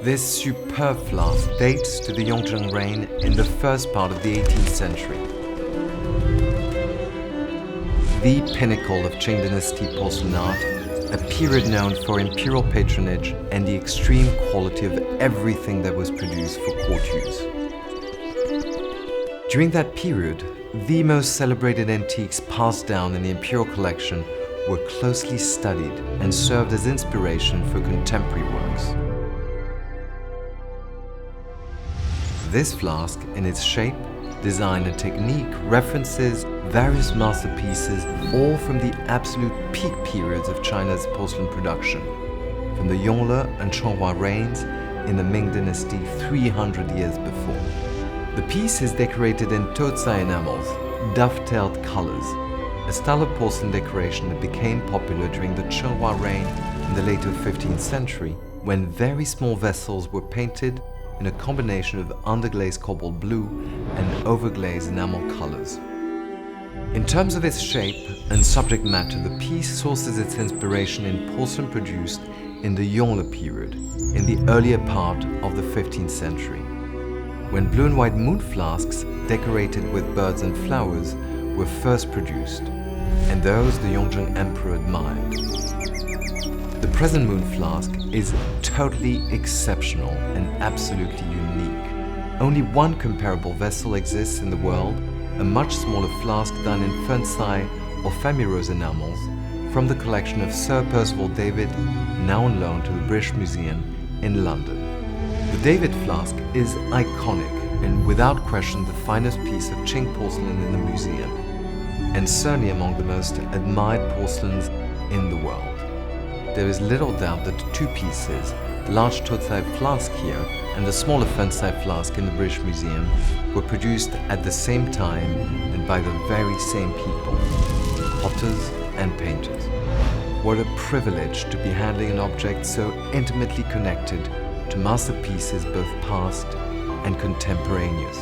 This superb flask dates to the Yongzheng reign in the first part of the 18th century. The pinnacle of Qing dynasty porcelain art, a period known for imperial patronage and the extreme quality of everything that was produced for court use. During that period, the most celebrated antiques passed down in the imperial collection were closely studied and served as inspiration for contemporary works. This flask, in its shape, design and technique, references various masterpieces, all from the absolute peak periods of China's porcelain production, from the Yongle and Chenghua reigns in the Ming dynasty 300 years before. The piece is decorated in doucai enamels, dovetailed colors, a style of porcelain decoration that became popular during the Chenghua reign in the later 15th century, when very small vessels were painted in a combination of underglazed cobalt blue and overglazed enamel colors. In terms of its shape and subject matter, the piece sources its inspiration in porcelain produced in the Yongle period, in the earlier part of the 15th century, when blue and white moon flasks decorated with birds and flowers were first produced, and those the Yongzheng emperor admired. The present moon flask is totally exceptional and absolutely unique. Only one comparable vessel exists in the world, a much smaller flask done in flask or famille-rose enamels from the collection of Sir Percival David, now on loan to the British Museum in London. The David flask is iconic and without question the finest piece of Qing porcelain in the museum, and certainly among the most admired porcelains in the world. There is little doubt that the two pieces, the large doucai flask here and the smaller flask flask in the British Museum, were produced at the same time and by the very same people, potters and painters. What a privilege to be handling an object so intimately connected to masterpieces both past and contemporaneous.